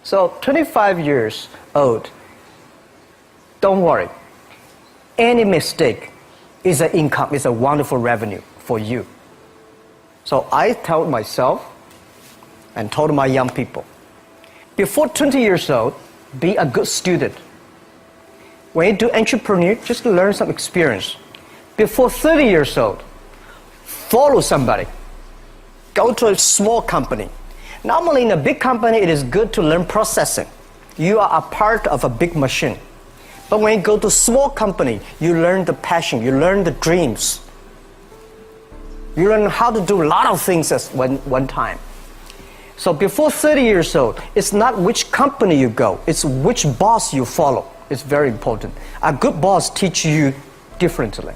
So 25 years old, don't worry. Any mistake is an income, is a wonderful revenue for you. So I told myself and told my young people, before 20 years old, be a good student. When you do entrepreneur, just learn some experience. Before 30 years old, follow somebody. Go to a small company. Normally in a big company, it is good to learn processing. You are a part of a big machine. But when you go to a small company, you learn the passion, you learn the dreams. You learn how to do a lot of things at one time. So before 30 years old, it's not which company you go, it's which boss you follow. It's very important. A good boss teaches you differently.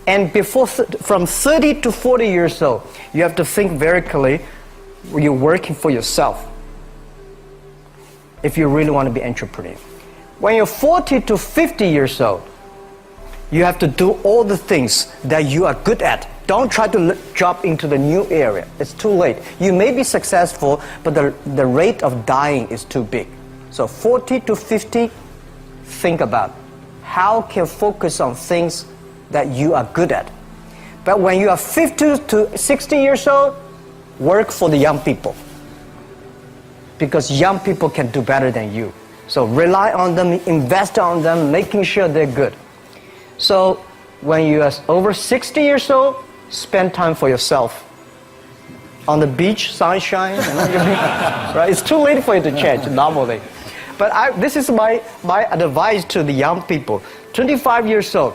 And from 30 to 40 years old, you have to think very clearly, you're working for yourself if you really want to be an entrepreneur. When you're 40 to 50 years old, you have to do all the things that you are good at. Don't try to jump into the new area. It's too late. You may be successful, but the rate of dying is too big. So 40 to 50, think about how can you focus on things that you are good at. But when you are 50 to 60 years old, work for the young people. Because young people can do better than you. So rely on them, invest on them, making sure they're good. So when you are over 60 years old, spend time for yourself. On the beach, sunshine, right? It's too late for you to change normally. But this is my advice to the young people. 25 years old,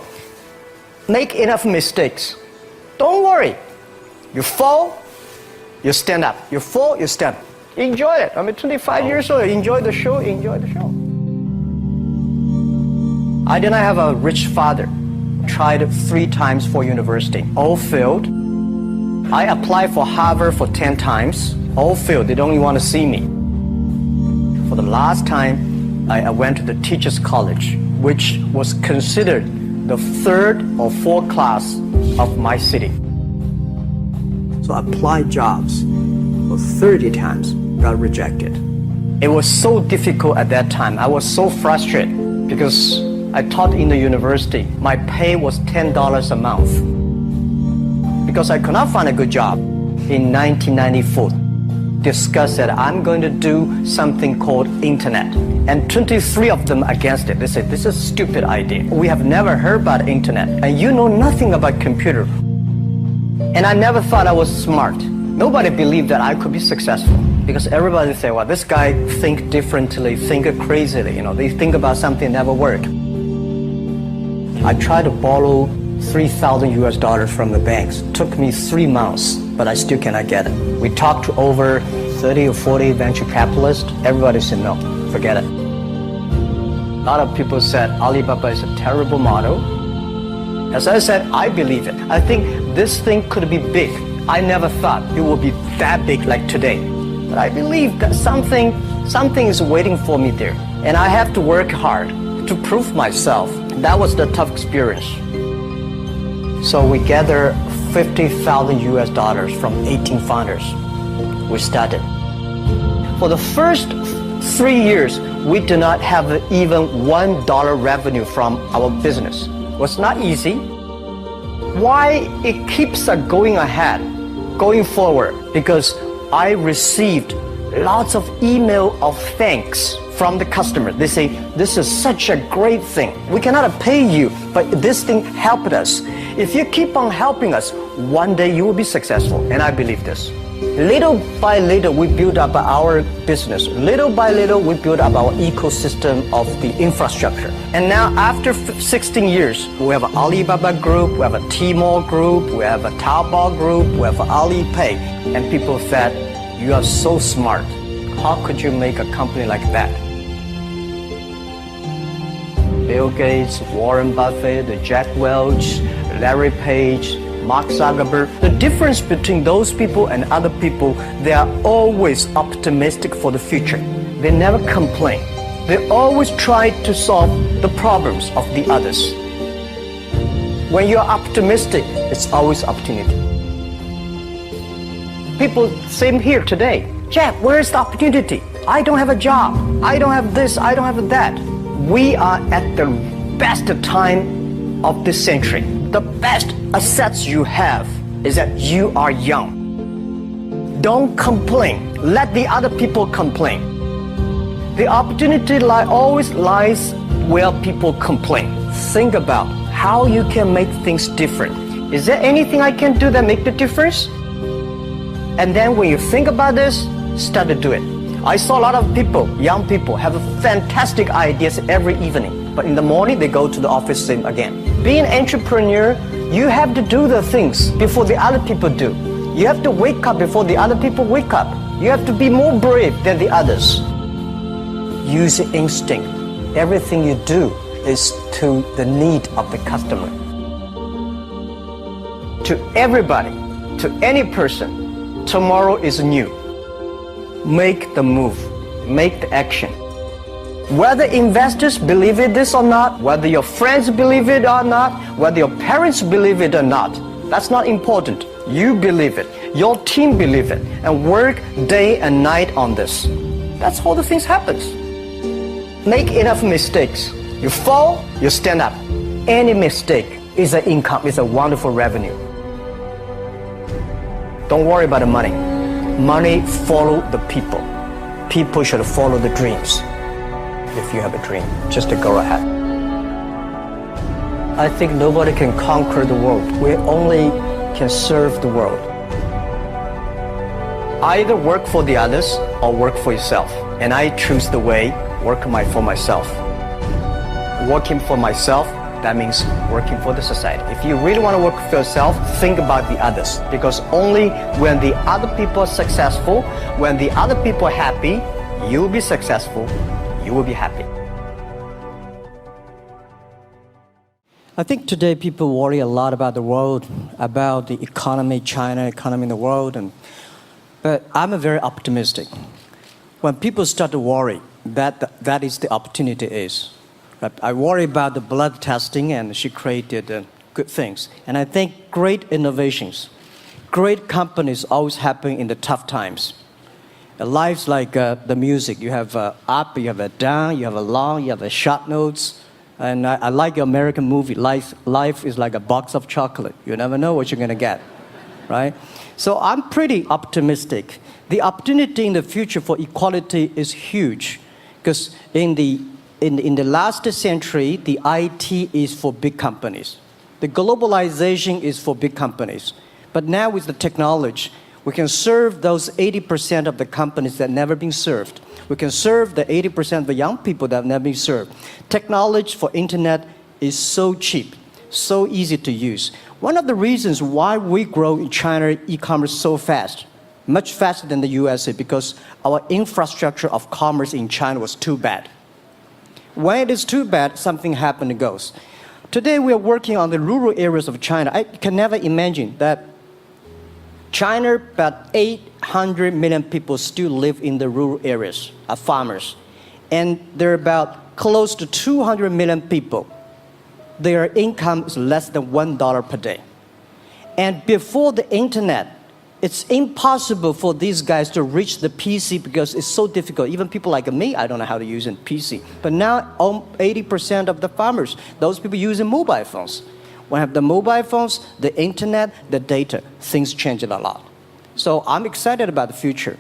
make enough mistakes. Don't worry. You fall, you stand up. You fall, you stand up. Enjoy it. 25 years old, enjoy the show, enjoy the show. I did not have a rich father. Tried 3 times for university, all failed. I applied for Harvard for 10 times, all failed. They don't even want to see me. For the last time, I went to the teachers' college, which was considered the 3rd or 4th class of my city. So I applied jobs for 30 times, got rejected. It was so difficult at that time. I was so frustrated because I taught in the university. My pay was $10 a month. Because I could not find a good job in 1994. Discussed that I'm going to do something called internet. And 23 of them against it. They said, this is a stupid idea. We have never heard about internet. And you know nothing about computer. And I never thought I was smart. Nobody believed that I could be successful. Because everybody say, well, this guy think differently, think crazily. They think about something never work. I tried to borrow $3,000 from the banks. Took me 3 months, but I still cannot get it. We talked to over 30 or 40 venture capitalists. Everybody said, no, forget it. A lot of people said Alibaba is a terrible model. As I said, I believe it. I think this thing could be big. I never thought it would be that big like today. But I believe that something is waiting for me there. And I have to work hard to prove myself. That was the tough experience. So we gathered $50,000 from 18 founders. We started. For the first 3 years, we did not have even $1 revenue from our business. It was not easy. Why it keeps going ahead, going forward? Because I received lots of email of thanks from the customer. They say, this is such a great thing. We cannot pay you, but this thing helped us. If you keep on helping us, one day you will be successful. And I believe this. Little by little, we build up our business. Little by little, we build up our ecosystem of the infrastructure. And now, after 16 years, we have an Alibaba group, we have a Tmall group, we have a Taobao group, we have Alipay. And people said, you are so smart. How could you make a company like that? Bill Gates, Warren Buffett, Jack Welch, Larry Page, Mark Zuckerberg. The difference between those people and other people, they are always optimistic for the future. They never complain. They always try to solve the problems of the others. When you're optimistic, it's always opportunity. People, same here today. Jack, where's the opportunity? I don't have a job. I don't have this. I don't have that. We are at the best time of this century. The best assets you have is that you are young. Don't complain. Let the other people complain. The opportunity always lies where people complain. Think about how you can make things different. Is there anything I can do that make the difference? And then when you think about this, start to do it. I saw a lot of people, young people, have fantastic ideas every evening. But in the morning, they go to the office same again. Being an entrepreneur, you have to do the things before the other people do. You have to wake up before the other people wake up. You have to be more brave than the others. Use your instinct. Everything you do is to the need of the customer. To everybody, to any person, tomorrow is new. Make the move, make the action. Whether investors believe in this or not, whether your friends believe it or not, whether your parents believe it or not, that's not important. You believe it, your team believe it, and work day and night on this. That's how the things happens. Make enough mistakes. You fall, you stand up. Any mistake is an income, is a wonderful revenue. Don't worry about the money. Money follow the people. People should follow the dreams. If you have a dream, just to go ahead. I think nobody can conquer the world. We only can serve the world. Either work for the others or work for yourself. And I choose the way, work for myself. Working for myself, that means working for the society. If you really want to work for yourself, think about the others. Because only when the other people are successful, when the other people are happy, you will be successful, you will be happy. I think today people worry a lot about the world, about the economy, China, economy in the world. But I'm very optimistic. When people start to worry, that is the opportunity is. I worry about the blood testing, and she created good things. And I think great innovations, great companies always happen in the tough times. Life's like the music. You have up, you have a down, you have a long, you have a short notes. And I like your American movie. Life is like a box of chocolate. You never know what you're going to get, right? So I'm pretty optimistic. The opportunity in the future for equality is huge, because in the last century, the IT is for big companies. The globalization is for big companies. But now with the technology, we can serve those 80% of the companies that never been served. We can serve the 80% of the young people that have never been served. Technology for internet is so cheap, so easy to use. One of the reasons why we grow in China e-commerce so fast, much faster than the USA, because our infrastructure of commerce in China was too bad. When it is too bad, something happens and goes. Today we are working on the rural areas of China. I can never imagine that China, about 800 million people still live in the rural areas, are farmers. And there are about close to 200 million people. Their income is less than $1 per day. And before the internet, it's impossible for these guys to reach the PC because it's so difficult. Even people like me, I don't know how to use a PC. But now 80% of the farmers, those people using mobile phones. When I have the mobile phones, the internet, the data, things change a lot. So I'm excited about the future.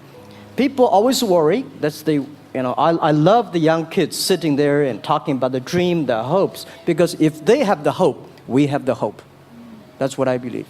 People always worry. I love the young kids sitting there and talking about the dream, the hopes, because if they have the hope, we have the hope. That's what I believe.